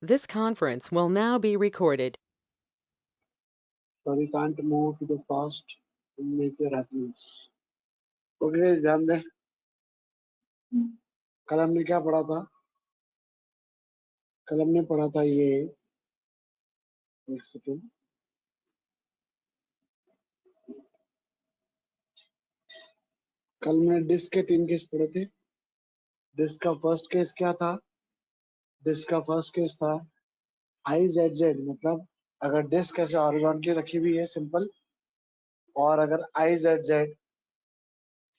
This conference will now be recorded. Sorry, can't move to the past and make your happiness. Okay, ध्यान दें। कल हमने क्या पढ़ा था? कल हमने पढ़ा था ये, एक सेकेंड, कल मैंने डिस्क के 3 केस पढ़े थे। डिस्क का फर्स्ट केस क्या था? डिस्क का फर्स्ट केस था IZZ, मतलब अगर डिस्क ऐसे हॉरिजॉन्टली रखी हुई है सिंपल, और अगर IZZ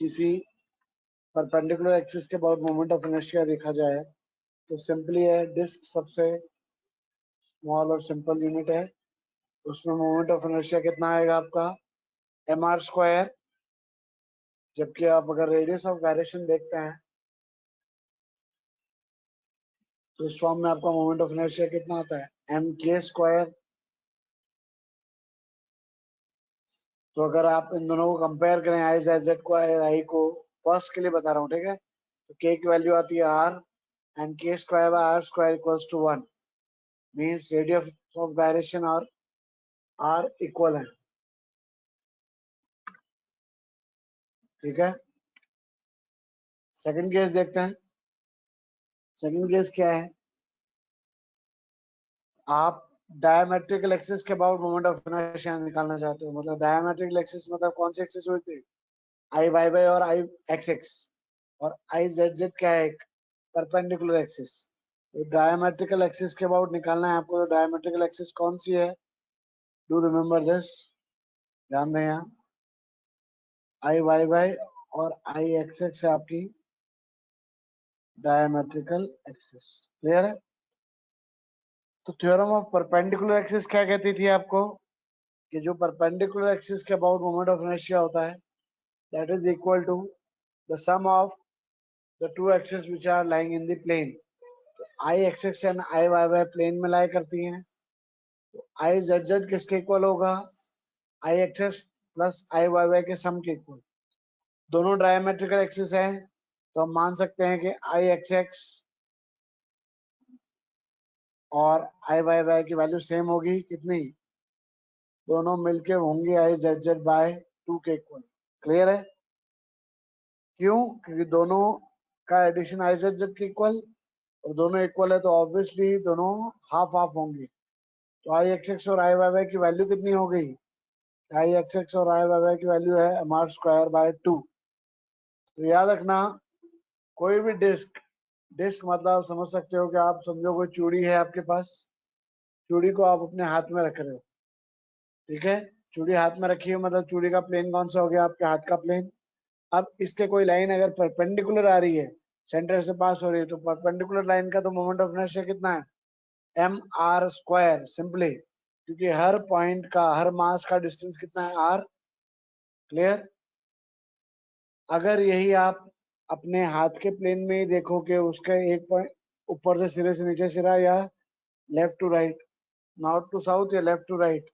किसी परपेंडिकुलर एक्सिस के अबाउट मोमेंट ऑफ इनर्शिया देखा जाए तो सिंपली है डिस्क सबसे स्मॉल और सिंपल यूनिट है, उसमें मोमेंट ऑफ इनर्शिया कितना आएगा आपका mr²। जबकि आप अगर रेडियस ऑफ गायरेशन देखते हैं तो इस फॉर्म में आपका मोमेंट ऑफ इनर्शिया कितना आता है mk²। तो अगर आप इन दोनों को कंपेयर करें IZ को I को, फर्स्ट के लिए बता रहा हूँ, ठीक है, तो k की वैल्यू आती है r and k²/r² equals to 1, means radius of gyration और r इक्वल है, ठीक है। सेकंड केस देखते हैं। सेकंड केस क्या है? आप डायमेट्रिकल एक्सिस के अबाउट मोमेंट ऑफ इनर्शिया निकालना चाहते हो। मतलब डायमेट्रिकल एक्सिस मतलब कौन सी एक्सिस हुई थी? IYY और IXX, और IZZ क्या है? एक परपेंडिकुलर एक्सिस। तो डायमेट्रिकल एक्सिस के अबाउट निकालना है आपको। तो डायमेट्रिकल एक्सिस कौन सी है? डू रिमेम्बर दिस, ध्यान दें। यहाँ IYY और IXX है आपकी डायमेट्रिकल एक्सिस। क्लियर है? तो थ्योरम ऑफ परपेंडिकुलर एक्सिस क्या कहती थी आपको? कि जो परपेंडिकुलर एक्सिस के अबाउट मोमेंट ऑफ इनर्शिया होता है that is equal to the sum of the two axes which are lying in the plane. तो IXX and IYY प्लेन में लाई करती हैं, तो IZZ किसके इक्वल होगा? IXX प्लस IYY के सम के इक्वल। दोनों डायमेट्रिकल एक्सिस हैं तो हम मान सकते हैं कि IXX और IYY की वैल्यू सेम होगी। कितनी? दोनों मिलके होंगे IZZ/2 के इक्वल। क्लियर है? क्यों? क्योंकि दोनों का एडिशन IZZ के इक्वल, और दोनों इक्वल है तो ऑब्वियसली दोनों हाफ हाफ होंगे। तो IXX और IYY की वैल्यू कितनी हो गई? IXX और IYY की वैल्यू है mr²/2। तो याद रखना, कोई भी डिस्क, डिस्क मतलब आप समझ सकते हो कि आप समझो कोई चूड़ी है आपके पास, चूड़ी को आप अपने हाथ में रख रहे हो, ठीक है। चूड़ी हाथ में रखी है मतलब चूड़ी का प्लेन कौन सा हो गया? आपके हाथ का प्लेन। अब इसके कोई लाइन अगर परपेंडिकुलर आ रही है, सेंटर से पास हो रही है, तो परपेंडिकुलर लाइन का तो मोमेंट ऑफ इनर्शिया कितना है? mr², सिंपली, क्योंकि हर पॉइंट का, हर मास का डिस्टेंस कितना है? r। क्लियर? अगर यही आप अपने हाथ के प्लेन में ही देखो कि उसका एक पॉइंट ऊपर से, सिरे से नीचे सिरा, या left to right, north to south या लेफ्ट टू राइट,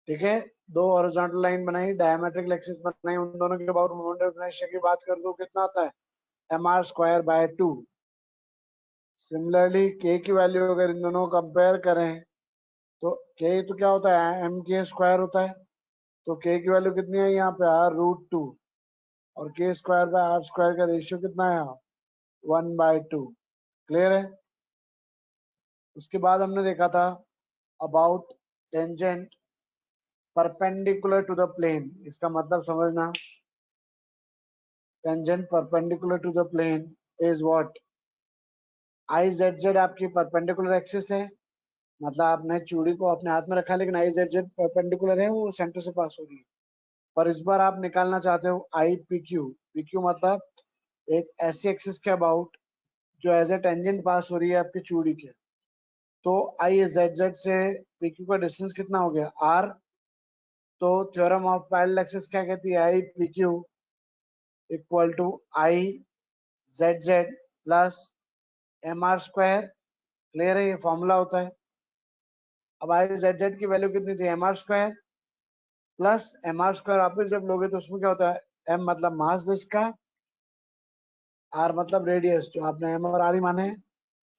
ठीक है, दो हॉरिजॉन्टल लाइन बनाई, डायमेट्रिकल एक्सिस बनाई, उन दोनों के अबाउट मोमेंट ऑफ इनर्शिया की बात कर दो, कितना आता है? mr²/2। सिमिलरली k की वैल्यू अगर इन दोनों को कंपेयर करें तो k तो क्या होता है? mk² होता है। तो k की वैल्यू कितनी है यहाँ पे? r√2, और k²/r² का रेशियो कितना है? 1/2। क्लियर है? उसके बाद हमने देखा था about tangent perpendicular to the plane. इसका मतलब समझना, tangent perpendicular to the plane is what? IZZ आपकी परपेंडिकुलर एक्सिस है, मतलब आपने चूड़ी को अपने हाथ में रखा लेकिन IZZ परपेंडिकुलर है, वो सेंटर से पास हो रही है। पर इस बार आप निकालना चाहते हो IPQ। PQ मतलब एक ऐसी एक्सिस के अबाउट जो एज ए टेंजेंट पास हो रही है आपकी चूड़ी के। तो IZZ से PQ का डिस्टेंस कितना हो गया? R। तो थ्योरम ऑफ पैरेलल एक्सिस क्या कहती है? IPQ equal to IZZ plus mr²। Clear है? ये फॉर्मूला होता है। अब IZZ की वैल्यू कितनी थी? mr² प्लस mr² आप जब लोगे तो उसमें क्या होता है? m मतलब मास डिस्क का, r मतलब रेडियस, जो आपने m और r ही माने हैं,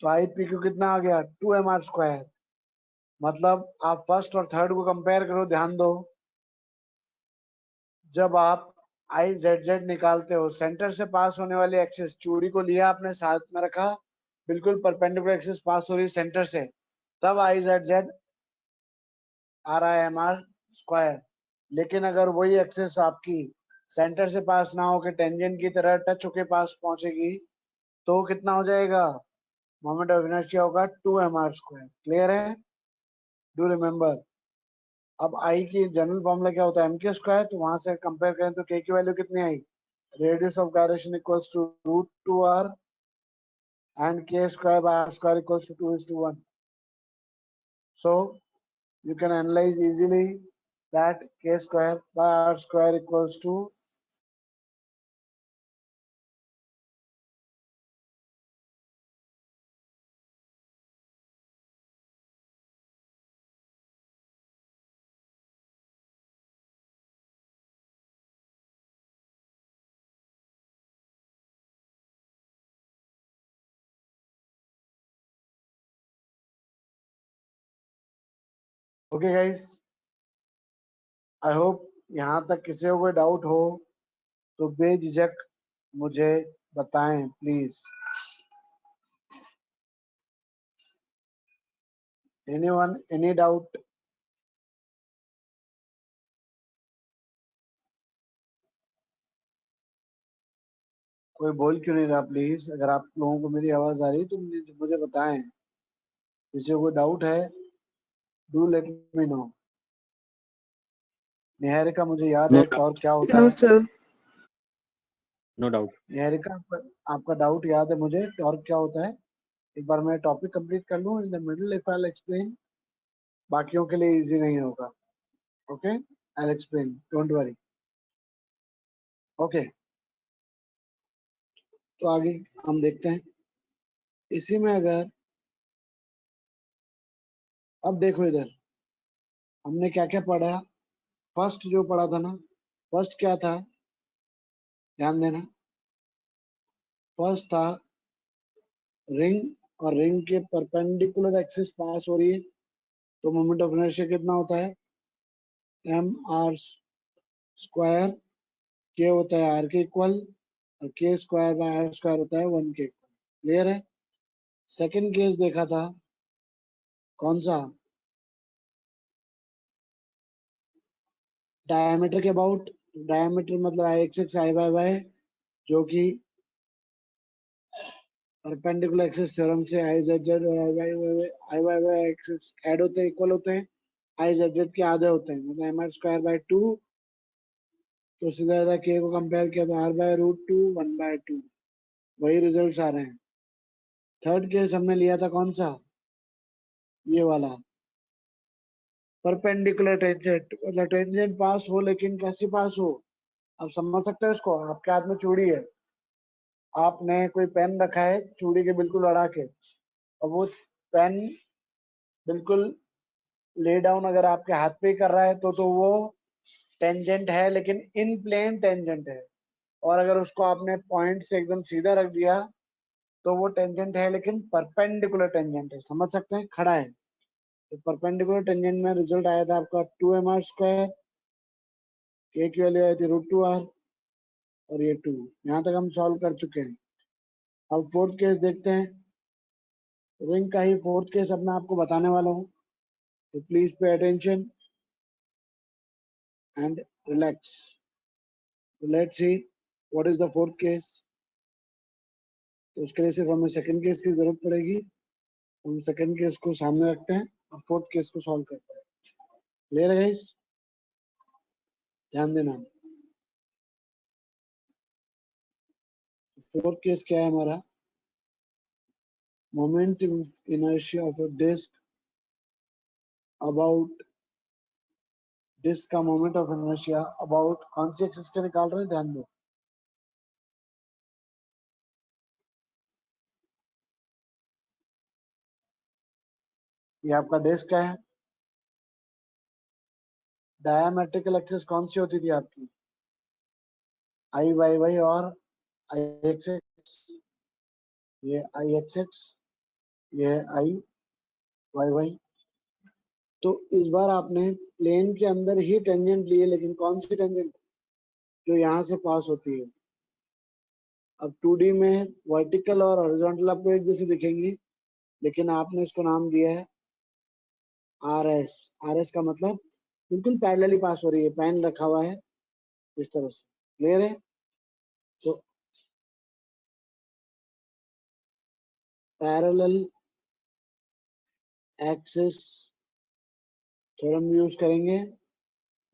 तो आई पी क्यू कितना आ गया 2mr²। मतलब आप फर्स्ट और थर्ड को कंपेयर करो, ध्यान दो। जब आप आई जेड जेड निकालते हो, सेंटर से पास होने वाली एक्सिस, चूड़ी को लिया आपने साथ में रखा, बिल्कुल परपेंडिकुलर एक्सिस पास हो रही सेंटर से, तब आई जेड जेड आ रहा है mr²। लेकिन अगर वही एक्सिस आपकी सेंटर से पास ना होकर टेंजेंट की तरह टच होके पास पहुंचेगी, तो कितना हो जाएगा? मोमेंट ऑफ इनर्शिया होगा 2mr²। क्लियर है? Do remember. अब आई की जनरल फॉर्मूला क्या होता है? mk²। तो वहां से कंपेयर करें तो k की वैल्यू कितनी आई? Radius of gyration equals to √2r and k² by r² equals to 2:1. So you can analyze easily that k² by r² equals to okay guys, I hope यहाँ तक किसी को कोई डाउट हो तो बेझिझक मुझे बताएं प्लीज। Anyone, any doubt? कोई बोल क्यों नहीं रहा? प्लीज, अगर आप लोगों को मेरी आवाज आ रही तो मुझे बताएं। किसी को कोई डाउट है? Do let me know. Niharika, मुझे याद No है doubt. टॉर्क क्या होता No, है। sir. No doubt. निहारिका, आपका डाउट याद है मुझे, टॉर्क क्या होता है? एक बार मैं टॉपिक कंप्लीट कर लूं, in the middle if I explain, बाकियों के लिए इजी नहीं होगा। Okay, I explain, don't worry. Okay, तो आगे हम देखते हैं। इसी में अगर अब देखो इधर हमने क्या क्या पढ़ा। फर्स्ट जो पढ़ा था ना, फर्स्ट क्या था? ध्यान देना। फर्स्ट था रिंग, और रिंग के परपेंडिकुलर एक्सिस पास हो रही है, तो मोमेंट ऑफ इनर्शिया कितना होता है? mr²। के होता है आर के इक्वल, और k² बाय r² होता है 1 के इक्वल। क्लियर है? सेकंड केस देखा था, कौन सा? डायमीटर के अबाउट। डायमीटर मतलब आई एक्स आई वाई वाई, जो कि परपेंडिकुलर एक्सिस थ्योरम से आई जेड जेड और आई वाई वाई एक्सिस ऐड होते हैं, इक्वल होते हैं, आई जेड जेड के आधे होते हैं, मतलब mr²/2। तो सीधा के को कंपेयर किया तो r/√2 1/2, वही रिजल्ट्स आ रहे हैं। थर्ड केस हमने लिया था कौन सा? ये वाला, परपेंडिकुलर टेंजेंट, मतलब टेंजेंट पास हो, लेकिन कैसे पास हो? आप समझ सकते हो इसको? आपके हाथ में चूड़ी है, आपने कोई पेन रखा है चूड़ी के बिल्कुल अड़ा के, और वो पेन बिल्कुल ले डाउन अगर आपके हाथ पे ही कर रहा है तो वो टेंजेंट है, लेकिन इन प्लेन टेंजेंट है। और अगर उसको आपने पॉइंट से एकदम सीधा रख दिया तो वो टेंजेंट है, लेकिन परपेंडिकुलर टेंजेंट है। समझ सकते हैं? खड़ा है। तो परपेंडिकुलर टेंजेंट में रिजल्ट आया था आपका 2mr², के की वैल्यू आई थी √2r, और ये 2। यहाँ तक हम सॉल्व कर चुके हैं। अब फोर्थ केस देखते हैं। रिंग का ही फोर्थ केस अब मैं आपको बताने वाला हूँ, तो please pay attention and relax. Let's see what is the fourth case. तो उसके लिए सिर्फ हमें सेकंड केस की जरूरत पड़ेगी। हम सेकंड केस को सामने रखते हैं और फोर्थ केस को सॉल्व करते हैं। क्लियर है गाइस? ध्यान देना। फोर्थ केस क्या है हमारा? Moment inertia of a disc about, disc का मोमेंट ऑफ इनर्शिया अबाउट कौन सी एक्सिस के निकाल रहे हैं? ध्यान दो। ये आपका डिस्क है। डायमेट्रिकल एक्सिस कौन सी होती थी आपकी? आई वाई वाई और आई एक्स एक्स। ये आई एक्स एक्स ये है आई वाई वाई। तो इस बार आपने प्लेन के अंदर ही टेंजेंट लिए, लेकिन कौन सी टेंजेंट? जो यहाँ से पास होती है। अब 2D में वर्टिकल और हॉरिजॉन्टल आपको एक जैसी दिखेंगी, लेकिन आपने इसको नाम दिया है आर एस। आर एस का मतलब बिल्कुल पैरेलली पास हो रही है, पेन रखा हुआ है इस तरह से। क्लियर है? तो पैरेलल एक्सिस थ्योरम यूज करेंगे।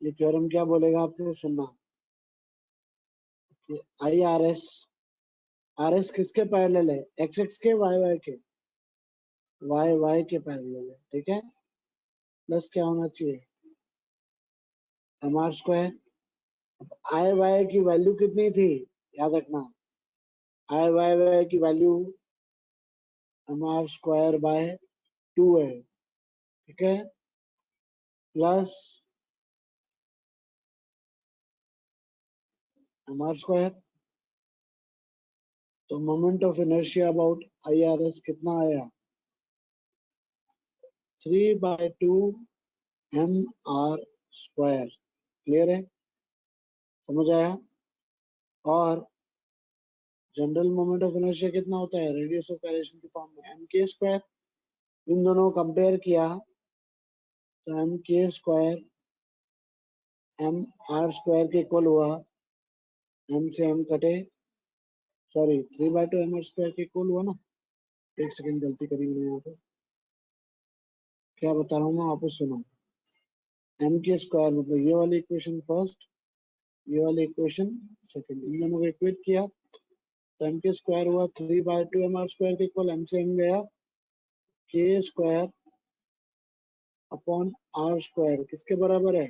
ये थ्योरम क्या बोलेगा आपको सुनना। आई आर एस किसके पैरेलल है? एक्स एक्स के, वाई वाई के? वाई वाई के पैरेलल है, ठीक है। प्लस क्या होना चाहिए? M R square. I Y की वैल्यू कितनी थी? याद रखना, आई वाई वाई की value M R square by 2 है, ठीक है। Plus M R square. तो moment of inertia about I R S कितना आया? 3/2 एम आर स्क्वायर। क्लियर है? समझ आया? और जनरल मोमेंट ऑफ इनर्शिया कितना होता है रेडियस ऑफ गायरेशन की फॉर्म में? एम के स्क्वायर। इन दोनों को कंपेयर किया तो एम के स्क्वायर एम आर स्क्वायर के इक्वल हुआ। एम से एम कटे, सॉरी 3/2 एम आर स्क्वायर के इक्वल हुआ ना। एक सेकंड, गलती करी मैंने यहाँ पे। क्या बता रहा हूँ मैं, वापस सुनो। एम के स्क्वायर मतलब ये वाली इक्वेशन फर्स्ट, ये वाली इक्वेशन सेकंड, इन दोनों को इक्वेट किया तो एम के स्क्वायर हुआ 3/2 एम आर स्क्वायर के इक्वल। एम से एम गया, के स्क्वायर अपॉन आर स्क्वायर किसके बराबर है?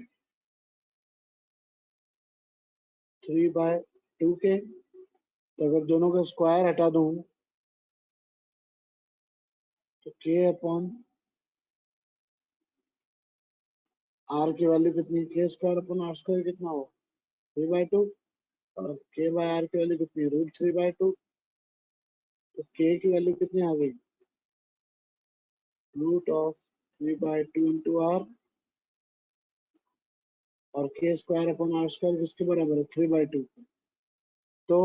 3/2 के। तो अगर दोनों का स्क्वायर हटा दूं तो के अपॉन आर की वैल्यू कितनी? के स्क्वायर अपॉन आर स्क्वायर कितना हो? 3/2। और के बाय आर की वैल्यू कितनी? √3/2। तो के की वैल्यू कितनी आ गई? √3/2 इंटू आर। और के स्क्वायर अपॉन आर स्क्वायर किसके बराबर है? 3/2। तो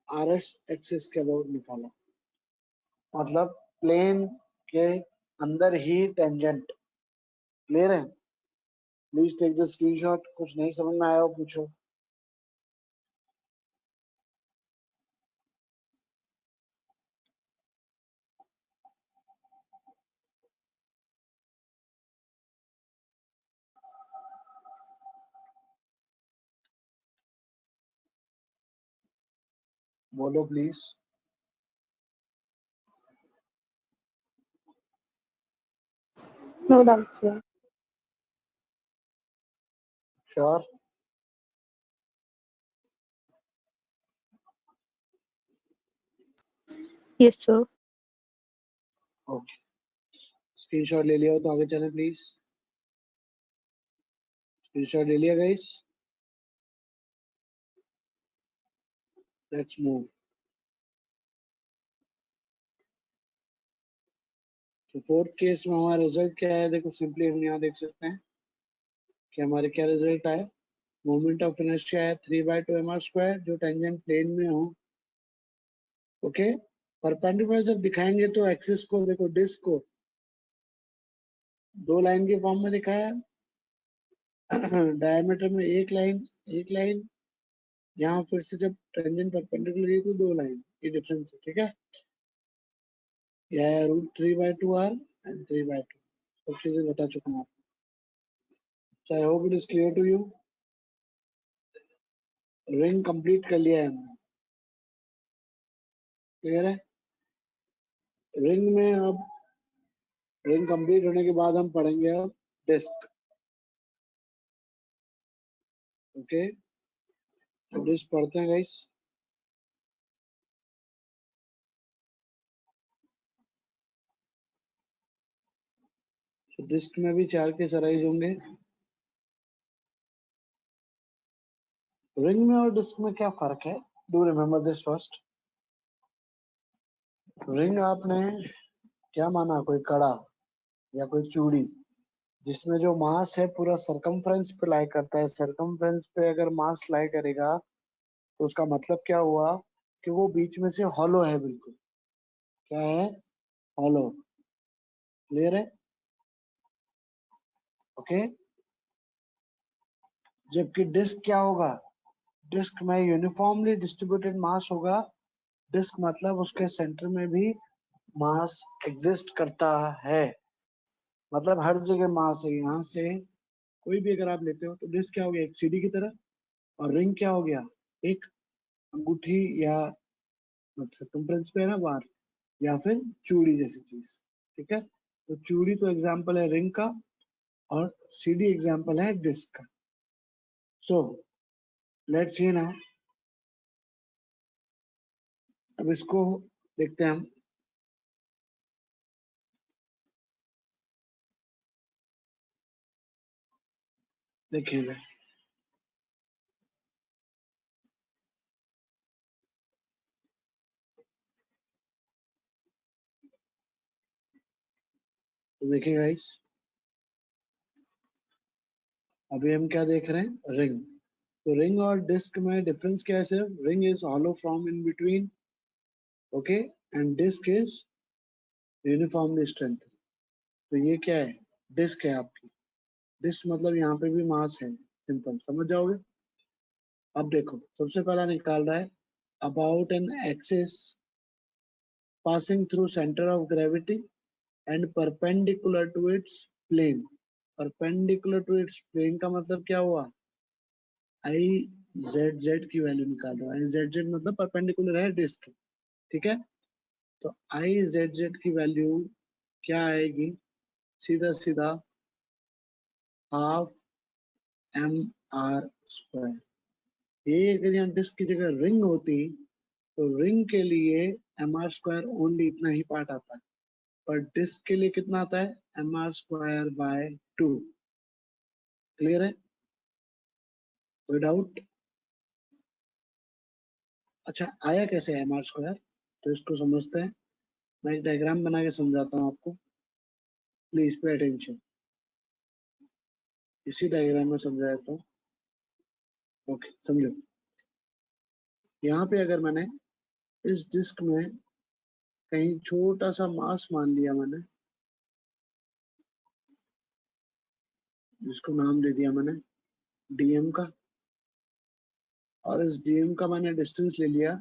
आर एस एक्सिस के अबाउट निकाला, मतलब प्लेन के अंदर ही टेंजेंट। क्लियर है? Please take the screenshot. कुछ नहीं समझ में आया हो पूछो। बोलो please. No doubt, sir. Sure? Yes, sir. Okay, screenshot ले लिया हो तो आगे चलें प्लीज। स्क्रीनशॉट ले लिया गाइस? Let's move. तो फोर्थ केस में हमारा रिजल्ट क्या है? देखो सिंपली हम यहाँ देख सकते हैं कि हमारे क्या रिजल्ट आए। मोमेंट ऑफ इनर्शिया है 3/2 एम आर स्क्वायर, जो टेंजेंट प्लेन में हो। ओके, परपेंडिकुलर जब दिखाएंगे तो एक्सिस को देखो, डिस्क को दो लाइन के फॉर्म में दिखाया। डायमीटर में एक लाइन, एक लाइन। यहाँ फिर से जब टेंजेंट परपेंडिकुलर है तो दो लाइन, ये डिफरेंस है, ठीक है। यह है √3/2 आर एंड 3/2। सब चीजें बता चुका हूँ। So I hope it is clear to you. Ring complete कर लिया है हमने। क्लियर है? रिंग में अब रिंग कंप्लीट होने के बाद हम पढ़ेंगे अब डिस्क। ओके, तो डिस्क पढ़ते हैं गाइस। तो डिस्क में भी 4 केस अराइज होंगे। रिंग में और डिस्क में क्या फर्क है? Do remember this first. Ring आपने क्या माना, कोई कड़ा या कोई चूड़ी जिसमें जो मास है पूरा सरकमफ्रेंस पे लाई करता है। सरकमफ्रेंस पे अगर मास लाई करेगा तो उसका मतलब क्या हुआ कि वो बीच में से हॉलो है, बिल्कुल क्या है, हॉलो। क्लियर है? ओके। जबकि डिस्क क्या होगा, डिस्क में यूनिफॉर्मली डिस्ट्रीब्यूटेड मास होगा। डिस्क मतलब उसके सेंटर में भी मास एग्जिस्ट करता है, मतलब हर जगह मास है। यहाँ से कोई भी अगर आप लेते हो तो डिस्क क्या हो गया, एक सीढ़ी की तरह, और रिंग क्या हो गया, एक अंगूठी या सर्कमफ्रेंस पे है ना बाहर, या फिर चूड़ी जैसी चीज। ठीक है, तो चूड़ी तो एग्जाम्पल है रिंग का, और सीडी एग्जाम्पल है डिस्क का। सो लेट्स सी नाउ, अब इसको देखते हैं हम। देखिएगा, तो देखिए गाइस, अभी हम क्या देख रहे हैं, रिंग। तो रिंग और डिस्क में डिफरेंस क्या है, सिर्फ ring is hollow from in between, okay, and disc is uniformly strength. तो ये क्या है, डिस्क है आपकी। डिस्क मतलब यहाँ पे भी मास है, सिंपल समझ जाओगे। अब देखो, सबसे पहला निकाल रहा है about an axis passing through center of gravity and perpendicular to its plane। perpendicular to its plane का मतलब क्या हुआ, आई जेड जेड की वैल्यू निकाल रहा है। आई जेड जेड मतलब परपेंडिकुलर है डिस्क, ठीक है। तो आई जेड जेड की वैल्यू क्या आएगी, सीधा सीधा हाफ एम आर स्क्वायर। ये अगर यहाँ डिस्क की जगह रिंग होती तो रिंग के लिए एम आर स्क्वायर ओनली इतना ही पार्ट आता है, पर डिस्क के लिए कितना आता है, M R square by 2। Clear है, कोई डाउट? अच्छा, आया कैसे एम आर स्क्वायर, तो इसको समझते हैं। मैं एक डायग्राम बना के समझाता हूँ आपको, प्लीज पे अटेंशन। इसी डायग्राम में समझाया तो, ओके समझो। यहाँ पे अगर मैंने इस डिस्क में कहीं छोटा सा मास मान लिया मैंने, जिसको नाम दे दिया मैंने डीएम का, और इस डीएम का मैंने डिस्टेंस ले लिया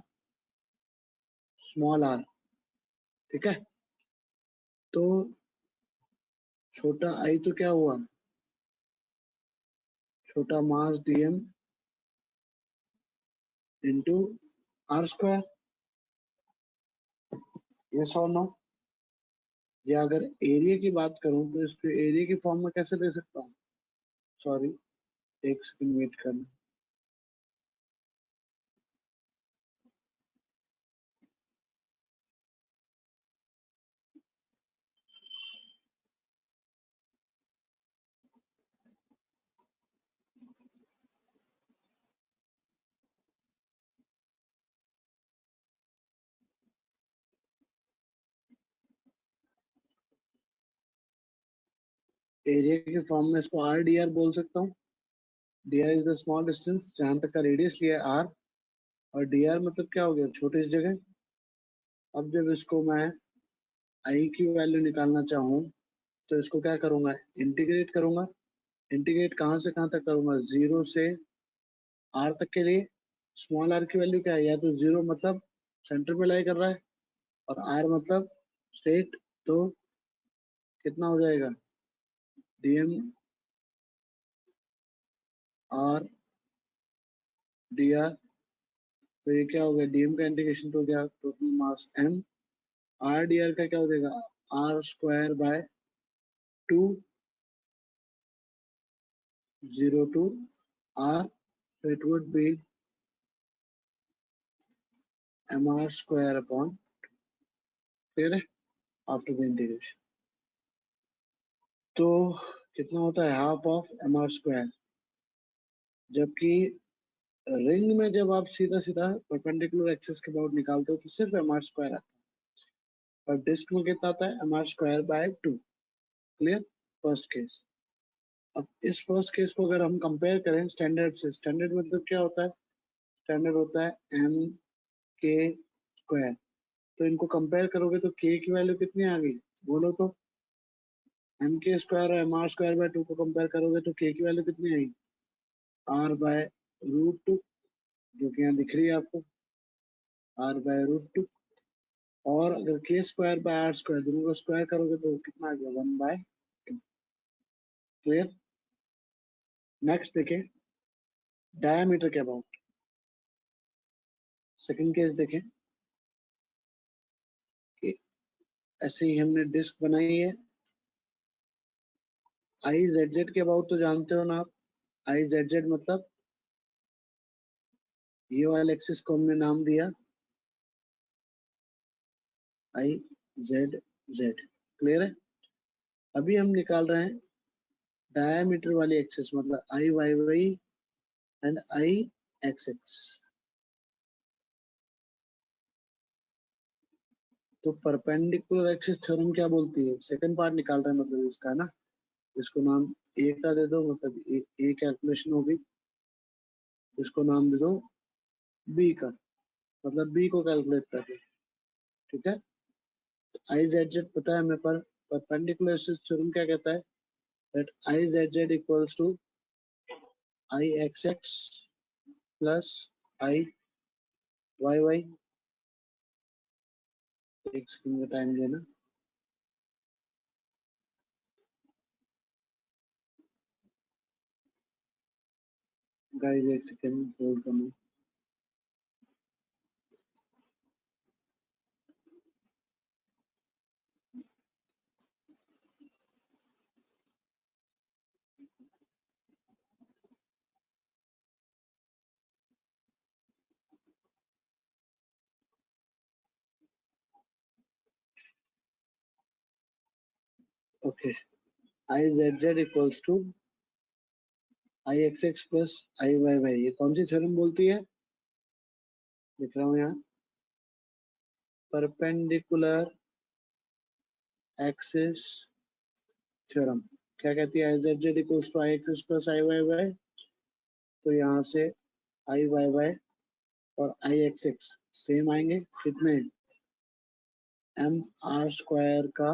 स्मॉल आर, ठीक है। तो छोटा आई तो क्या हुआ, छोटा mass dm into r square, yes और नो। या अगर एरिया की बात करूं तो इसको एरिया की फॉर्म में कैसे दे सकता हूँ, सॉरी एक सेकंड वेट करना। एरिया के फॉर्म में इसको आर डी आर बोल सकता हूँ। D R is the small distance, जहां तक का रेडियस लिया है आर, और डी आर मतलब क्या हो गया, छोटी सी जगह। अब जब इसको मैं आई की वैल्यू निकालना चाहूँ तो इसको क्या करूंगा, इंटीग्रेट करूंगा। इंटीग्रेट कहाँ से कहाँ तक करूंगा, जीरो से आर तक के लिए। स्मॉल आर की वैल्यू क्या है, या तो जीरो मतलब सेंटर में लाई कर रहा है, और आर मतलब स्ट्रेट, तो कितना हो जाएगा, डीएम आर डी आर। तो ये क्या हो गया, डीएम का इंटीग्रेशन तो क्या, total mass M, R D R का क्या हो जाएगा, R square by 2, 0 to R, so it would be mr square upon, clear है, आफ्टर द इंटीग्रेशन। तो कितना होता है, half of M R square. जबकि रिंग में जब आप सीधा सीधा परपेंडिकुलर एक्सिस के अबाउट निकालते हो तो सिर्फ एम आर स्क्वायर आता है। और डिस्क में कितना आता है mr²/2। Clear, first case. अब इस फर्स्ट केस को अगर हम कंपेयर करें स्टैंडर्ड से, स्टैंडर्ड मतलब क्या होता है, स्टैंडर्ड होता है mk²। तो इनको कंपेयर करोगे तो k की वैल्यू कितनी आ गई, बोलो तो। mk² और mr²/2 को कंपेयर करोगे तो k की वैल्यू कितनी आएगी, r/√2, जो कि यहाँ दिख रही है आपको, r/√2। और अगर k²/r² दोनों को स्क्वायर करोगे तो कितना आ गया, 1/2। क्लियर। नेक्स्ट देखें डायमीटर के अबाउट। सेकंड केस देखें कि ऐसे ही हमने डिस्क बनाई है, IZZ के अबाउट तो जानते हो ना आप। IZZ मतलब ये वाले एक्सिस को हमने नाम दिया IZZ। क्लियर है। अभी हम निकाल रहे हैं डायमीटर वाली एक्सिस, मतलब IYY एंड IXX। तो परपेंडिकुलर एक्सिस थ्योरम क्या बोलती है, सेकंड पार्ट निकाल रहे हैं मतलब इसका ना, इसको नाम ए का दे दो, मतलब ए कैलकुलेशन होगी, इसको नाम दे दो बी का, मतलब बी को कैलकुलेट कर दो। ठीक है। IZZ पता है हमें, पर परपेंडिकुलर एक्सिस थ्योरम क्या कहता है, that IZZ equals to IXX plus IYY। एक सेकंड का टाइम देना। गाइस एक सेकंड होल्ड करना। Okay, IZZ equals to IXX plus IYY, ये कौन सी थ्योरम बोलती है, लिख रहा हूँ यहाँ, परपेंडिकुलर एक्सिस थ्योरम। क्या कहती है, IZZ equals to IXX plus IYY। तो यहाँ से IYY और IXX सेम आएंगे, कितने, mr² का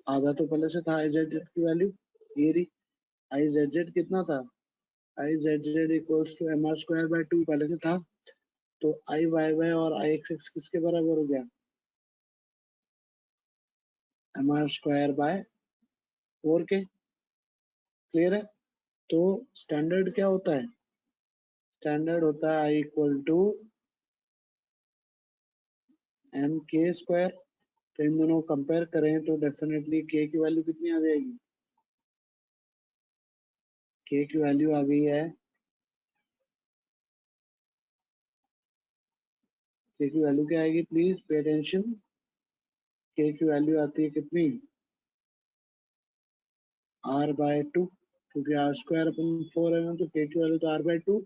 आधा तो पहले से था IZZ की वैल्यू, ये रही। IZZ कितना था, IZZ इक्वल्स टू mr²/2 पहले से था। तो IYY और IXX किसके बराबर हो गया, mr²/4 के। क्लियर है। तो स्टैंडर्ड क्या होता है, स्टैंडर्ड होता है I इक्वल टू mk²। तो इन दोनों को कंपेयर करें तो डेफिनेटली k की वैल्यू कितनी आ जाएगी, k की वैल्यू आ गई है, k की वैल्यू क्या आएगी, प्लीज पे अटेंशन। k की वैल्यू आती है कितनी, r/2, क्योंकि r²/4 है ना, तो k की वैल्यू तो r/2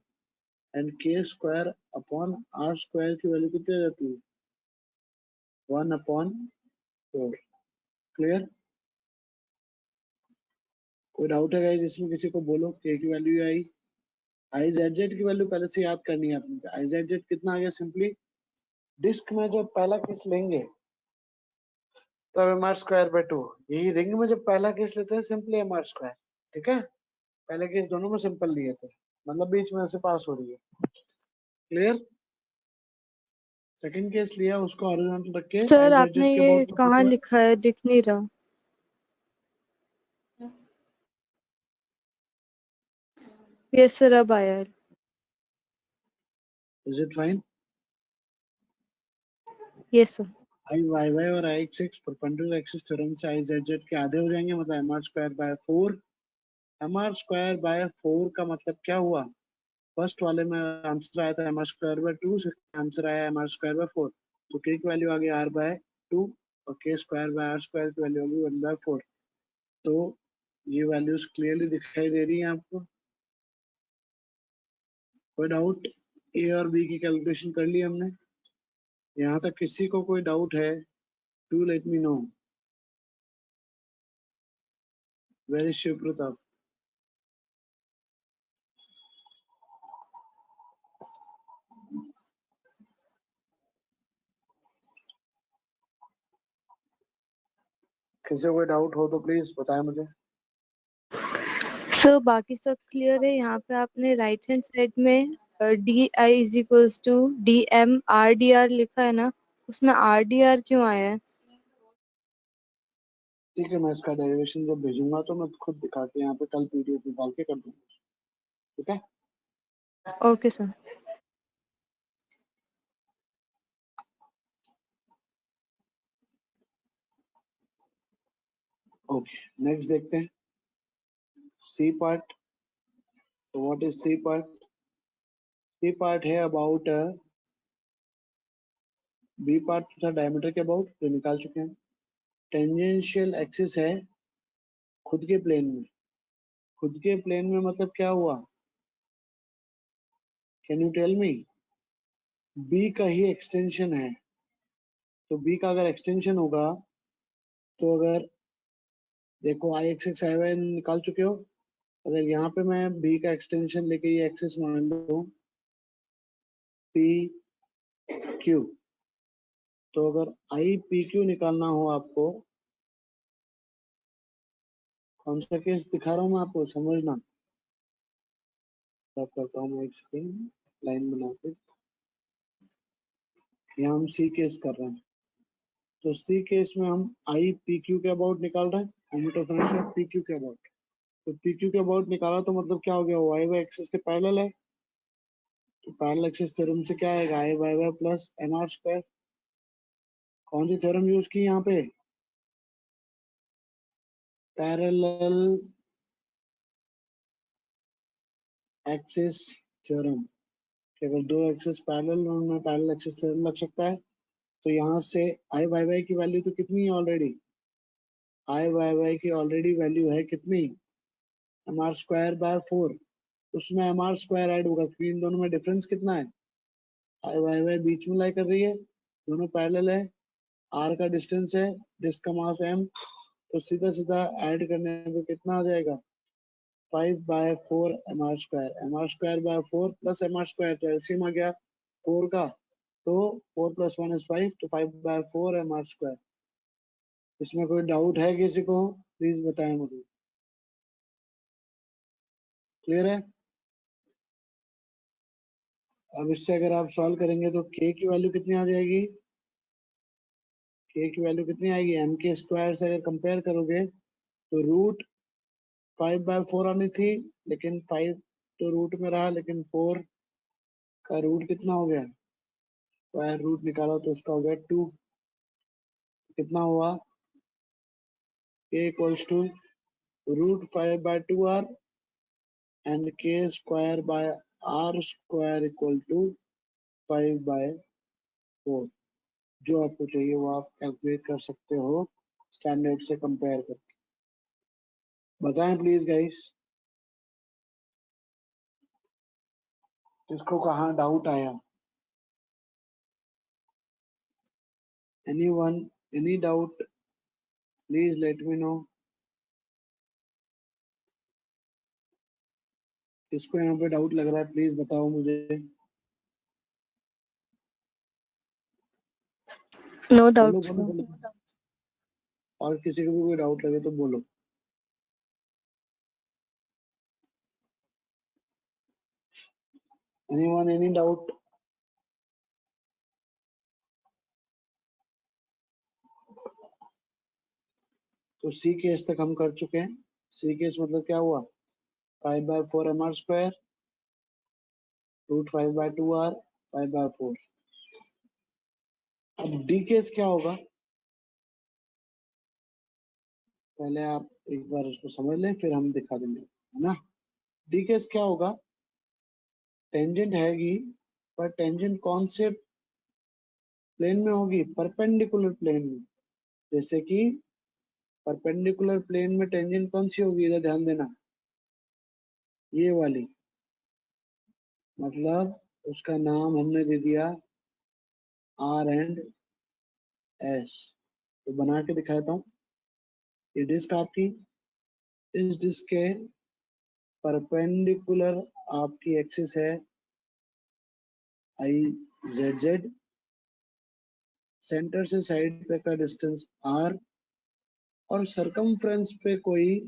and k² upon r² की वैल्यू कितनी आ जाती है, 1/4। क्लियर। कोई डाउट है गाइस इसमें, किसी को बोलो, k की वैल्यू आई। IZZ की वैल्यू पहले से याद करनी है अपने, IZZ कितना आ गया, सिंपली डिस्क में जो पहला केस लेंगे तो mr²/2, यही रिंग में जब पहला केस लेते हैं सिंपली mr²। ठीक है, पहले केस दोनों में सिंपल लिए थे, मतलब बीच में से पास हो रही है। क्लियर। सेकंड केस लिया, उसको हॉरिजॉन्टल रख के सर IZZ आपने के ये अबाउट कहाँ लिखा है, दिख नहीं रहा। यस सर, अब आया है। Is it fine. Yes sir. IYY और IXX परपेंडिकुलर एक्सिस थ्योरम से IZZ के आधे हो जाएंगे, मतलब mr²/4। mr²/4 का मतलब क्या हुआ, फर्स्ट वाले में आंसर आया था mr²/2, आंसर आया mr²/4। तो k की वैल्यू आ गई r/2 और k²/r² की वैल्यू होगी 1/4। तो ये वैल्यूज क्लियरली दिखाई दे रही हैं आपको। कोई डाउट, ए और बी की कैलकुलेशन कर ली हमने, यहाँ तक किसी को कोई डाउट है, Do let me know. Where is Shiv Pratap? किसी कोई डाउट हो तो प्लीज बताएं मुझे। सर बाकी सब क्लियर है। यहाँ पे आपने राइट हैंड साइड में D I is equals to D M R D R लिखा है ना, उसमें आर डी आर क्यों आया है? ठीक है, मैं इसका डेरिवेशन जब भेजूंगा तो मैं खुद दिखा के यहाँ पे कल पीडीएफ निकाल के कर दूंगा। ठीक है, ओके सर। ओके नेक्स्ट देखते हैं सी पार्ट। तो what is C part? C part है अबाउट बी पार्ट था डायमीटर के अबाउट, जो निकाल चुके हैं। टेंजेंशियल एक्सिस है खुद के प्लेन में। खुद के प्लेन में मतलब क्या हुआ? Can you tell me? B का ही एक्सटेंशन है, तो बी का अगर एक्सटेंशन होगा तो अगर देखो आई एक्स एक्स आई वाई निकाल चुके हो, अगर यहाँ पे मैं बी का एक्सटेंशन लेके ये एक्सिस मान लूं पी क्यू, तो अगर आई पी क्यू निकालना हो आपको, कौन सा केस दिखा रहा हूँ मैं आपको समझना। क्या करता हूँ मैं, एक सेकेंड लाइन बना के। यहाँ हम सी केस कर रहे हैं, तो सी केस में हम आई पी क्यू के अबाउट निकाल रहे हैं, moment of inertia P Q के अबाउट। तो पी क्यू के अबाउट निकाला तो मतलब क्या हो गया, वाई वाई एक्सिस के पैरेलल है। तो पैरेलल एक्सिस थ्योरम से क्या आएगा, I Y Y plus M R square. कौन सी थ्योरम यूज की यहाँ पे? Parallel axis theorem. अगर दो एक्सिस पैरेलल उनमें पैरेलल एक्सिस थ्योरम लग सकता है। तो यहाँ से आई वाई वाई की वैल्यू तो कितनी है ऑलरेडी? आई वाई वाई की ऑलरेडी वैल्यू है कितनी? M R square by 4। उसमें एम आर स्क्वायर ऐड होगा क्योंकि इन दोनों में डिफरेंस कितना है? आई वाई वाई बीच में लाई कर रही है, दोनों पैरेलल है, आर का डिस्टेंस है, जिसका मास एम। तो सीधा सीधा ऐड करने पे कितना आ जाएगा? 5/4 M R square. M R square by 4 plus M R square, तो एलसीएम आ गया 4 का। तो 4 + 1 = 5, तो 5/4 एम आर स्क्वायर। इसमें कोई डाउट है किसी को? प्लीज बताएं मुझे। क्लियर है? अब इससे अगर आप सॉल्व करेंगे तो के की वैल्यू कितनी आ जाएगी? के की वैल्यू कितनी आएगी? एम के स्क्वायर से अगर कंपेयर करोगे तो रूट 5/4 आनी थी, लेकिन 5 तो रूट में रहा, लेकिन 4 का रूट कितना हो गया? स्क्वायर रूट निकाला तो उसका हो गया 2। कितना हुआ? k = √5/2r and k square by r square = 5/4। जो आपको चाहिए वो आप कैलकुलेट कर सकते हो स्टैंडर्ड से कंपेयर करके। बताएं प्लीज गाइस, किसको कहाँ डाउट आया? Anyone, any doubt? Please let me know. किसको यहाँ पे डाउट लग रहा है प्लीज बताओ मुझे। नो बोलो डाउट बोलो सर। बोलो। और किसी को भी कोई डाउट लगे तो बोलो। Anyone, any doubt? तो सी केस तक हम कर चुके हैं। सी केस मतलब क्या हुआ? 5/4 एम आर स्क्वायर, √5/2r, 5/4। अब डी केस क्या होगा? पहले आप एक बार उसको समझ लें, फिर हम दिखा देंगे, है ना। डी केस क्या होगा? टेंजेंट हैगी, पर टेंजेंट कौन से प्लेन में होगी? परपेंडिकुलर प्लेन में। जैसे कि परपेंडिकुलर प्लेन में टेंजेंट कौन सी होगी? इधर ध्यान देना, ये वाली। मतलब उसका नाम हमने दे दिया आर एंड एस। तो बना के दिखाता हूँ। ये डिस्क आपकी, इस डिस्क के परपेंडिकुलर आपकी एक्सिस है आई जेड जेड, सेंटर से साइड तक का डिस्टेंस आर, और सरकमफ्रेंस पे कोई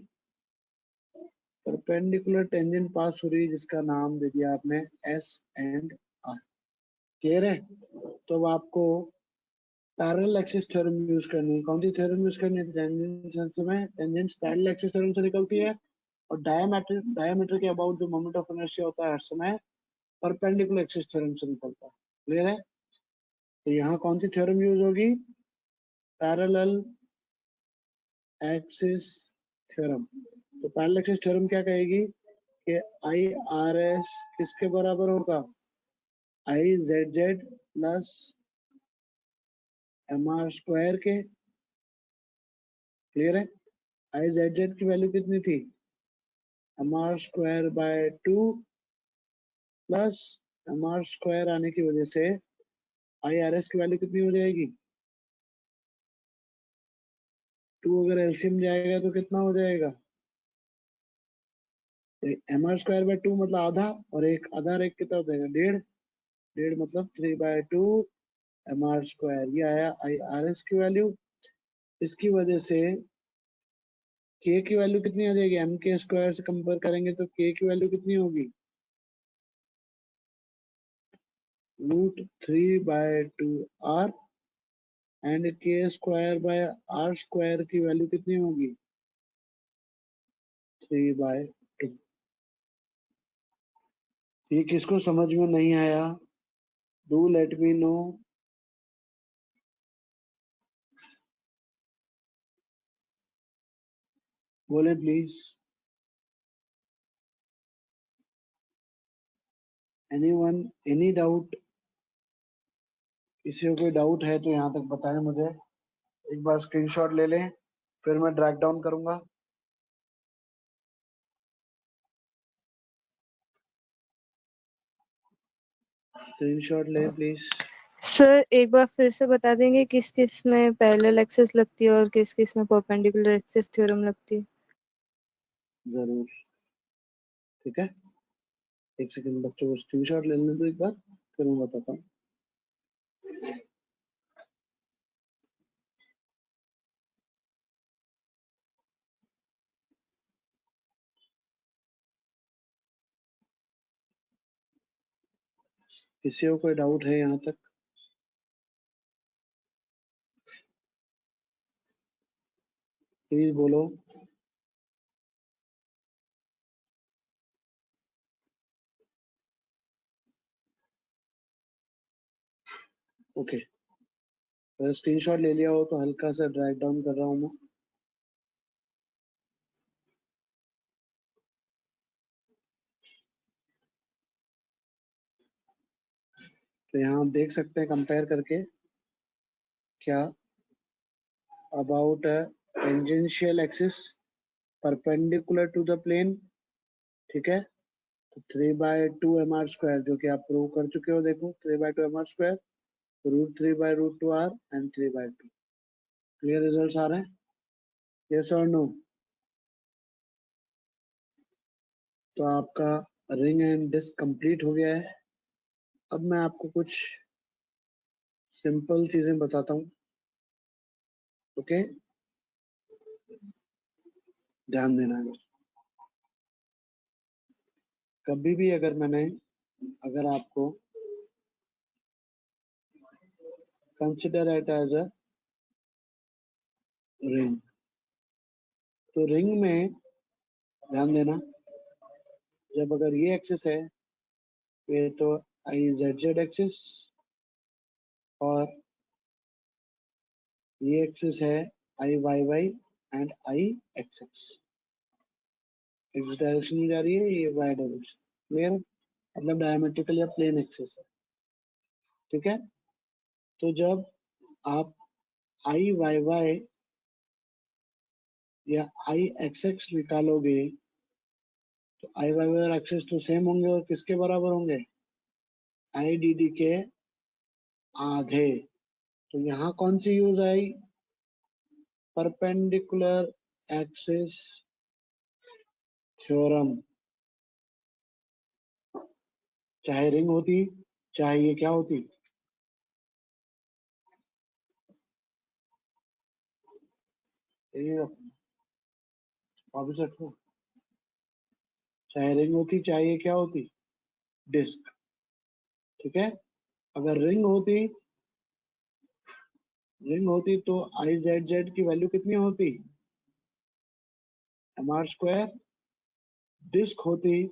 परपेंडिकुलर टेंजेंट पास हो रही है जिसका नाम दे दिया आपने एस एंड आर। क्लियर है? तो अब आपको पैरेलल एक्सिस थ्योरम यूज करनी है। कौन सी थ्योरम यूज करनी है? टेंजेंट्स में टेंजेंट्स पैरेलल एक्सिस थ्योरम से निकलती है, और डायमीटर के अबाउट जो मोमेंट ऑफ इनर्शिया होता है हर समय परपेंडिकुलर एक्सिस थ्योरम से निकलता है। क्लियर है? तो यहाँ कौन सी थ्योरम यूज होगी? Parallel axis theorem. तो पैरेलल एक्सिस थ्योरम क्या कहेगी कि आई आर एस किसके बराबर होगा? I Z Z plus M R square के। क्लियर है? आई जेड जेड की वैल्यू कितनी थी? M R square by 2 plus M R square आने की वजह से आई आर एस की वैल्यू कितनी हो जाएगी? 2 अगर एलसीएम जाएगा तो कितना हो जाएगा? एम आर स्क्वायर बाय 2 मतलब आधा, और एक आधा एक कितना हो जाएगा? 1.5। 1.5 मतलब 3/2 एम आर स्क्वायर। ये आया आई आर एस की वैल्यू। इसकी वजह से के की वैल्यू कितनी आ जाएगी? एम के स्क्वायर से कंपेयर करेंगे तो के की वैल्यू कितनी होगी? √3/2 आर, एंड के स्क्वायर बाय आर स्क्वायर की वैल्यू कितनी होगी? 3/2। ये किसको समझ में नहीं आया? Do let me know. बोले प्लीज। Anyone, any doubt? किसी को कोई डाउट है तो यहाँ तक बताएं मुझे। एक बार स्क्रीनशॉट ले लें, फिर मैं ड्रैग डाउन करूंगा। स्क्रीनशॉट लें प्लीज। सर एक बार फिर से बता देंगे किस किस में पैरेलल एक्सिस लगती है और किस किस में परपेंडिकुलर एक्सिस थ्योरम लगती है? जरूर। ठीक है, एक सेकंड बच्चों को स्क्रीनशॉट ले लेने दो एक बार, फिर मैं बताता हूँ। किसी को कोई डाउट है यहाँ तक? प्लीज बोलो। ओके, अगर स्क्रीनशॉट ले लिया हो तो हल्का सा ड्रैग डाउन कर रहा हूँ मैं। तो यहाँ आप देख सकते हैं कंपेयर करके क्या about tangential axis perpendicular to the plane. ठीक है, तो 3/2 एम आर स्क्वायर जो कि आप प्रूव कर चुके हो। देखो 3/2 M R square, √3/√2 R and 3/2। Clear result आ रहे हैं? यस और नो? तो आपका रिंग एंड डिस्क कंप्लीट हो गया है। अब मैं आपको कुछ सिंपल चीजें बताता हूँ। ओके, ध्यान देना है। कभी भी अगर आपको consider it as a ring, तो रिंग में ध्यान देना, जब अगर ये एक्सिस है ये तो आई जेड जेड एक्सिस, और ये एक्सिस है I Y Y and I X X. X direction में जा रही है, ये वाई डायरेक्शन। क्लियर? मतलब डायमेट्रिकल या प्लेन एक्सिस है। ठीक है, तो जब आप आई वाई वाई या आई एक्स एक्स निकालोगे तो आई वाई वाई और एक्सिस तो सेम होंगे, और किसके बराबर होंगे? आई डी डी के आधे। तो यहाँ कौन सी यूज आई? परपेंडिकुलर एक्सिस थ्योरम, चाहे रिंग होती चाहे ये क्या होती, ये वापस रखो, चाहे रिंग होती चाहे ये क्या होती, डिस्क। ठीक है, अगर रिंग होती तो आई जेड जेड की वैल्यू कितनी होती, mr स्क्वायर। डिस्क होती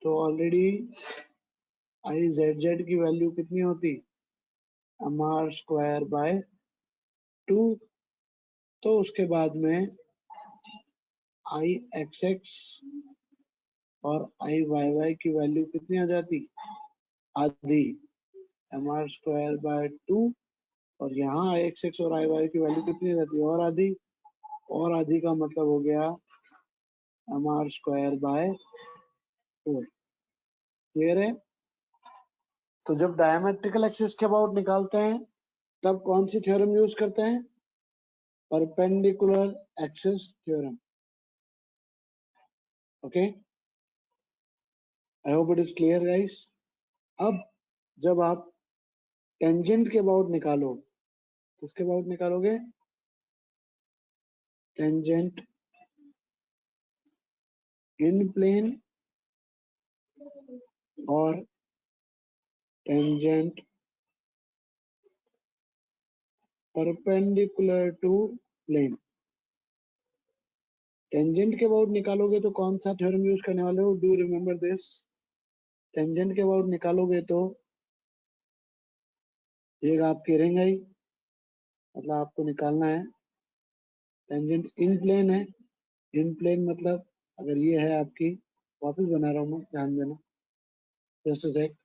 तो ऑलरेडी आई जेड जेड की वैल्यू कितनी होती, mr स्क्वायर बाय 2। तो उसके बाद में आई एक्स एक्स और आई वाई वाई की वैल्यू कितनी आ जाती, आधी, mr स्क्वायर बाय 2। और यहाँ आई एक्स एक्स और आई वाई की वैल्यू कितनी आ जाती, और आधी। और आधी का मतलब हो गया mr स्क्वायर बाय 4। क्लियर है। तो जब डायमेट्रिकल एक्सिस के अबाउट निकालते हैं तब कौन सी थ्योरम यूज करते हैं, perpendicular axis theorem. Okay, I hope it is clear guys. अब जब आप टेंजेंट के अबाउट निकालो, किसके अबाउट निकालोगे, टेंजेंट इन प्लेन और tangent perpendicular to plane. Tangent के अबाउट निकालोगे तो कौन सा थ्योरम यूज करने वाले हो, डू रिमेम्बर दिस। टेंजेंट के अबाउट निकालोगे तो ये आपकी रिंग आई, मतलब आपको निकालना है टेंजेंट इन प्लेन है। इन प्लेन मतलब अगर ये है आपकी, वापस बना रहा हूँ मैं, ध्यान देना, just a sec.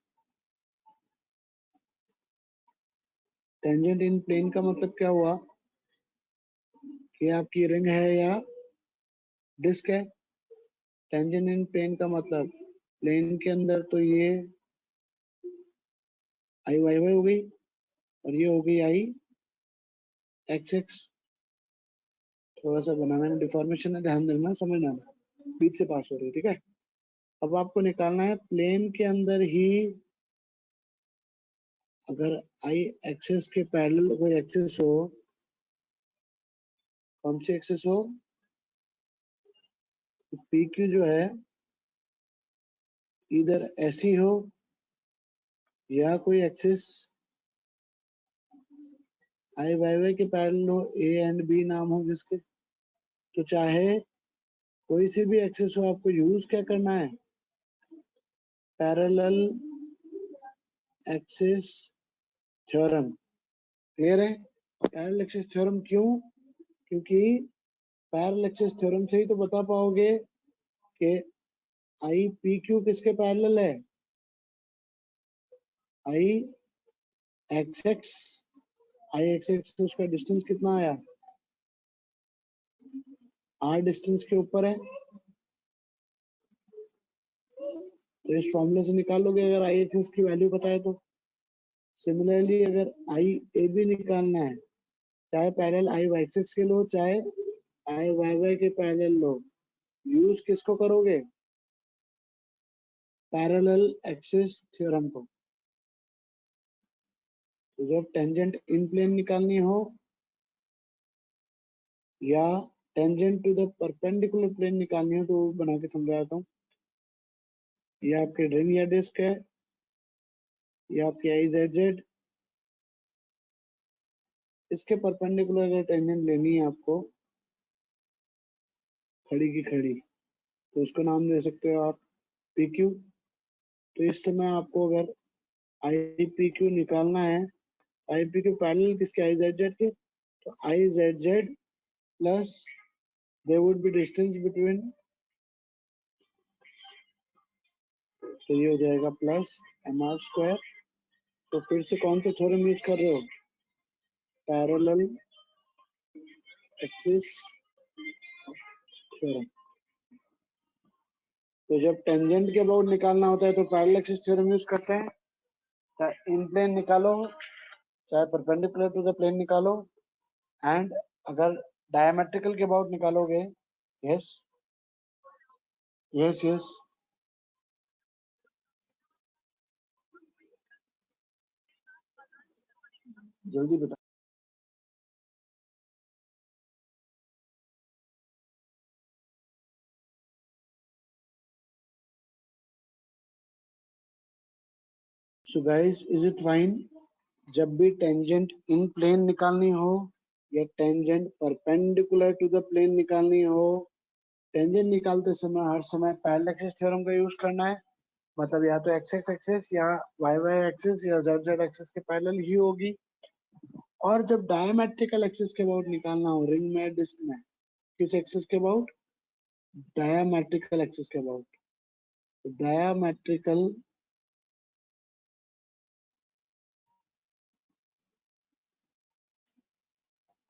Tangent in plane का मतलब क्या हुआ कि आपकी रिंग है या डिस्क है। टेंजेंट इन प्लेन का मतलब प्लेन के अंदर तो ये आई वाई वाई हो गई और ये हो गई आई एक्स एक्स। थोड़ा सा बनाने में डिफॉर्मेशन है, ध्यान देना, समझना, बीच से पास हो रही है। ठीक है, अब आपको निकालना है प्लेन के अंदर ही अगर आई एक्सिस के पैरेलल कोई एक्सिस हो, कौन सी एक्सिस हो, पी क्यू जो है इधर ऐसी हो या कोई एक्सिस आई वाई वाई के पैरेलल हो, ए एंड बी नाम हो जिसके, तो चाहे कोई सी भी एक्सिस हो, आपको यूज क्या करना है, पैरेलल एक्सिस थ्योरम। क्लियर है। पैरेलल एक्सिस थ्योरम क्यों, क्योंकि पैरेलल एक्सिस थ्योरम से ही तो बता पाओगे कि आई पी क्यू किसके पैरेलल है, आई एक्स एक्स। आई एक्स एक्स तो उसका डिस्टेंस कितना आया, आर डिस्टेंस के ऊपर है, तो इस फॉर्मूले से निकाल लोगे अगर आई एक्स एक्स की वैल्यू पता है तो। सिमिलरली अगर आई ए बी निकालना है, चाहे पैरेलल आई वाई एक्स एक्स के लो चाहे आई वाई वाई के पैरेलल लो, यूज किसको करोगे, पैरेलल एक्सिस थ्योरम को। तो जब टेंजेंट इन प्लेन निकालनी हो या tangent to the perpendicular plane निकालनी हो, तो वो बना के समझाता हूँ। ये आपके रिंग या डिस्क है, ये आपकी आई जेड जेड, इसके परपेंडिकुलर अगर टेंजेंट लेनी है आपको खड़ी की खड़ी, तो उसका नाम दे सकते हो आप पी क्यू। तो इस समय आपको अगर आई पी क्यू निकालना है, आई पी क्यू पैरेलल किसके, आई जेड जेड के, तो I Z Z plus there would be distance between, तो ये हो जाएगा प्लस एम आर स्क्वायर। तो फिर से कौन सा थ्योरम यूज कर रहे हो, पैरेलल एक्सिस थ्योरम। तो जब टेंजेंट के अबाउट निकालना होता है तो पैरेलल एक्सिस थ्योरम यूज करते हैं। चाहे इन प्लेन निकालो चाहे परपेंडिकुलर टू द प्लेन निकालो, एंड अगर डायमेट्रिकल के अबाउट निकालोगे, यस यस यस, जल्दी बता। So guys, is it fine? जब भी टेंजेंट इन प्लेन निकालनी हो या tangent perpendicular to the plane निकालनी हो, टेंजेंट निकालते समय हर समय पैरेलल एक्सिस थ्योरम का यूज करना है। मतलब या तो एक्स एक्स एक्सिस या वाई वाई एक्सिस या जेड जेड एक्सिस के पैरेलल ही होगी। और जब डायमेट्रिकल एक्सिस के अबाउट निकालना हो रिंग में, डिस्क में, किस एक्सिस के अबाउट? डायमेट्रिकल एक्सिस के अबाउट।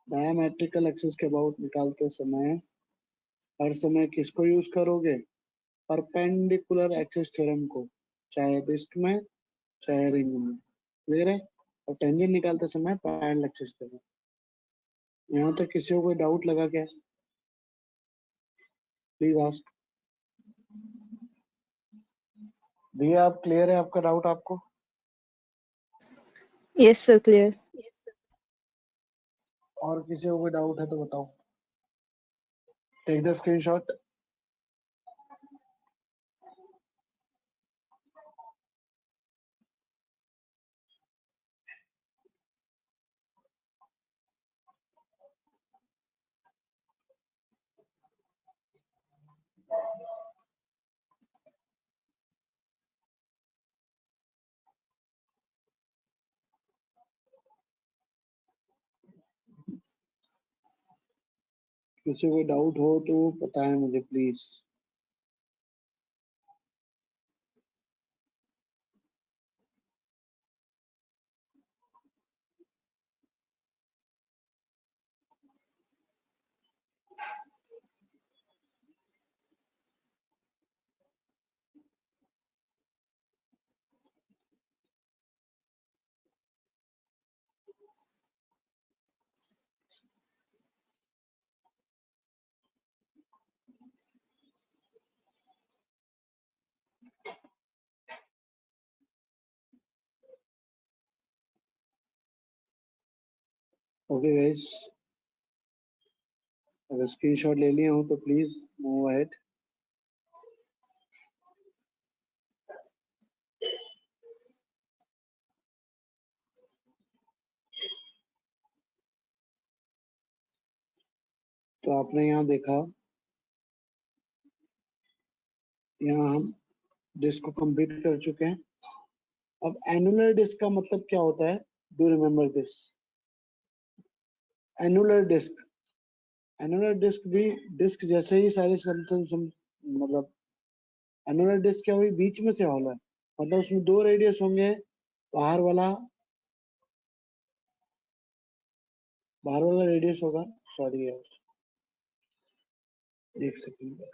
डायमेट्रिकल एक्सिस के अबाउट निकालते समय हर समय किसको यूज करोगे? परपेंडिकुलर एक्सिस थ्योरम को, चाहे डिस्क में चाहे रिंग में। क्लियर है? और टेंजेंट निकालते समय पैरेलल एक्सिस थ्योरम। यहाँ तक किसी को कोई डाउट लगा क्या? Please ask. दिया, आप क्लियर है आपका डाउट आपको? Yes sir, clear. और किसी को कोई डाउट है तो बताओ। Take the screenshot. किसी को डाउट हो तो बताएं मुझे प्लीज। ओके गाइस, अगर स्क्रीनशॉट ले लिए हो तो प्लीज मूव अहेड। तो आपने यहाँ देखा, यहाँ हम डिस्क को कंप्लीट कर चुके हैं। अब एनुलर डिस्क का मतलब क्या होता है? Do remember this? Annular disc भी डिस्क जैसे ही सारे मतलब एनुलर डिस्क क्या हुई? बीच में से हॉल है, मतलब उसमें दो रेडियस होंगे। बाहर वाला रेडियस होगा, सॉरी यार, एक सेकंड।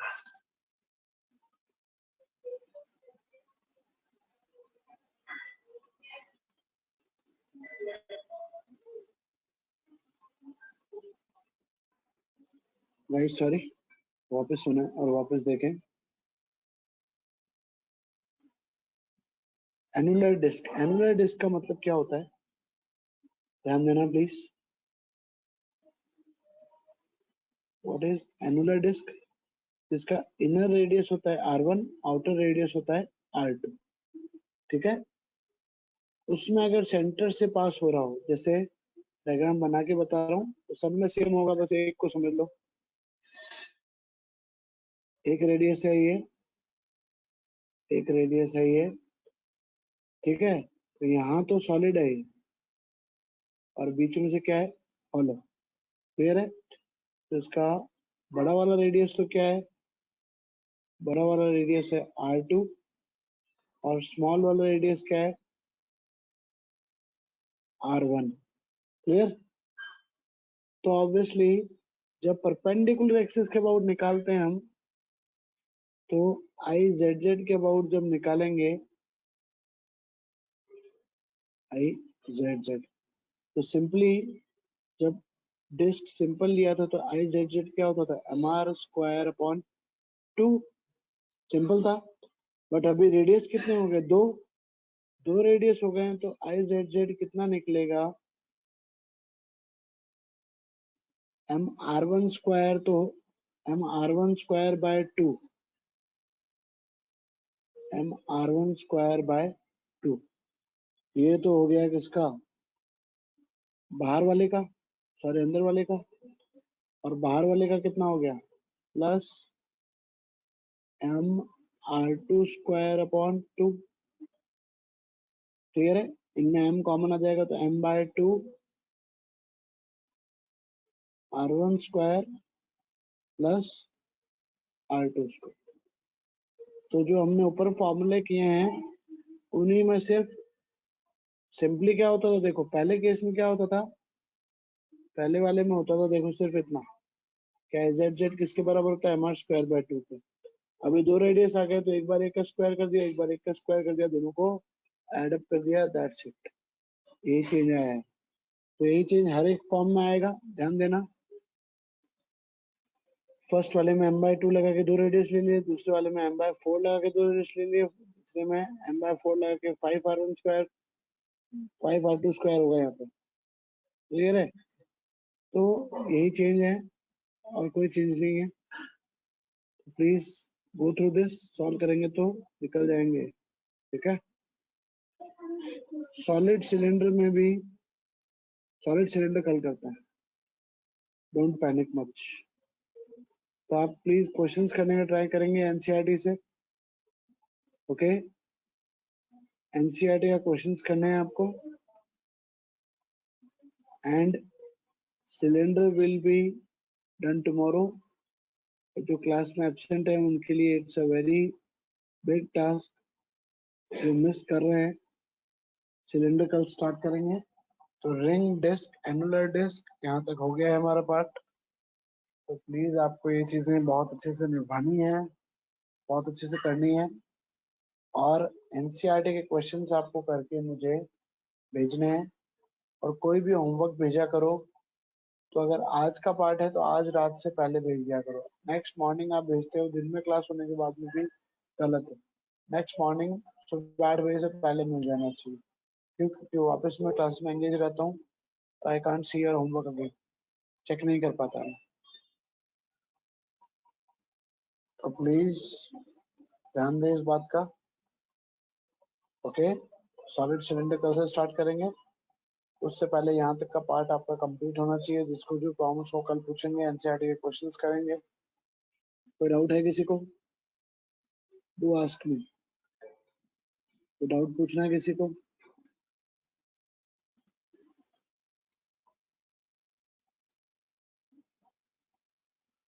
राइट, सॉरी, वापस सुने और वापस देखें। एनुलर डिस्क का मतलब क्या होता है? ध्यान देना please. What is annular disc? जिसका इनर रेडियस होता है R1, आउटर रेडियस होता है R2। ठीक है? उसमें अगर सेंटर से पास हो रहा हो, जैसे डायग्राम बना के बता रहा हूँ, तो सब में सेम होगा, बस एक को समझ लो। एक रेडियस है ये, एक रेडियस है ये, ठीक है? तो यहाँ तो सॉलिड है ये, और बीच में से क्या है? हॉलो। क्लियर है? तो इसका बड़ा वाला रेडियस तो क्या है? बड़ा वाला रेडियस है R2, और स्मॉल वाला रेडियस क्या है? R1। क्लियर? तो ऑब्वियसली जब परपेंडिकुलर एक्सिस के अबाउट निकालते हैं हम, तो आई जेड जेड के अबाउट जब निकालेंगे, आई जेड जेड, तो सिंपली जब डिस्क सिंपल लिया था तो आई जेड जेड क्या होता था, mr स्क्वायर अपॉन 2, सिंपल था। बट अभी रेडियस कितने हो गए, दो रेडियस हो गए हैं, तो आई जेड जेड कितना निकलेगा, एम आर वन स्क्वायर, तो m r one square by 2, m r one square by 2, ये तो हो गया किसका, बाहर वाले का, सॉरी अंदर वाले का, और बाहर वाले का कितना हो गया, plus M r two square upon 2, clear है। इनमें m कॉमन आ जाएगा तो m by 2 r one square plus r two square. तो जो हमने ऊपर फॉर्मूले किए हैं उन्हीं में सिर्फ सिंपली क्या होता था, देखो पहले केस में क्या होता था, पहले वाले में होता था देखो सिर्फ इतना, क्या जेड जेड किसके बराबर होता है, एम आर स्क्वायर बाय 2 पे। अभी दो रेडियस आ गए तो एक बार एक का स्क्वायर कर दिया, एक बार एक का स्क्वायर कर दिया, दोनों को एड अप कर दिया, दैट्स इट। यही चेंज आया है, तो यही चेंज हर एक फॉर्म में आएगा, ध्यान देना। फर्स्ट वाले में m बाय 2 लगा के दो रेडियस ले लिए, दूसरे वाले में m बाय 4 लगा के दो रेडियस ले लिए, तीसरे में m बाय 4 लगा के 5 r one square 5 r two square होगा यहाँ पे, क्लियर है। तो यही चेंज है और कोई चेंज नहीं है। Please go through this, solve करेंगे तो निकल जाएंगे, ठीक है। सॉलिड सिलेंडर में भी, सॉलिड सिलेंडर कल करता है, डोंट पैनिक मच। तो आप प्लीज क्वेश्चंस करने का ट्राई करेंगे एनसीईआरटी से, ओके। एनसीईआरटी का क्वेश्चंस करने हैं आपको, and cylinder will be done tomorrow. जो क्लास में एब्सेंट है उनके लिए it's a very big task, जो मिस कर रहे हैं। सिलेंडर कल स्टार्ट करेंगे। तो रिंग डिस्क, एनुलर डिस्क, यहाँ तक हो गया है हमारा पार्ट। तो प्लीज आपको ये चीजें बहुत अच्छे से निभानी है, बहुत अच्छे से करनी है, और एनसीईआरटी के क्वेश्चंस आपको करके मुझे भेजने हैं। और कोई भी होमवर्क भेजा करो तो अगर आज का पार्ट है तो आज रात से पहले भेज दिया करो। नेक्स्ट मॉर्निंग आप भेजते हो दिन में क्लास होने के बाद में भी गलत है। नेक्स्ट मॉर्निंग सुबह 8 बजे से पहले मिल जाना चाहिए, क्योंकि वापस मैं क्लास में एंगेज रहता हूँ, तो I can't see your homework again, check नहीं कर पाता मैं। तो प्लीज ध्यान दें इस बात का, ओके। सॉलिड सिलेंडर कल से स्टार्ट करेंगे, उससे पहले यहाँ तक का पार्ट आपका कंप्लीट होना चाहिए। जिसको जो प्रॉब्लम्स हो कल पूछेंगे, एनसीईआरटी के क्वेश्चंस करेंगे। कोई डाउट है किसी को, डू आस्क मी। कोई डाउट पूछना है किसी को,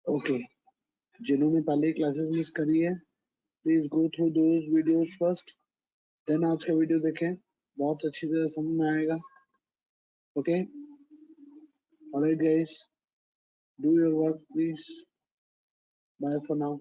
ओके। जिन्होंने पहले ही क्लासेस मिस करी है, please go through those videos first, then आज का वीडियो देखें, बहुत अच्छी तरह समझ में आएगा, okay. Alright guys, do your work please, bye for now.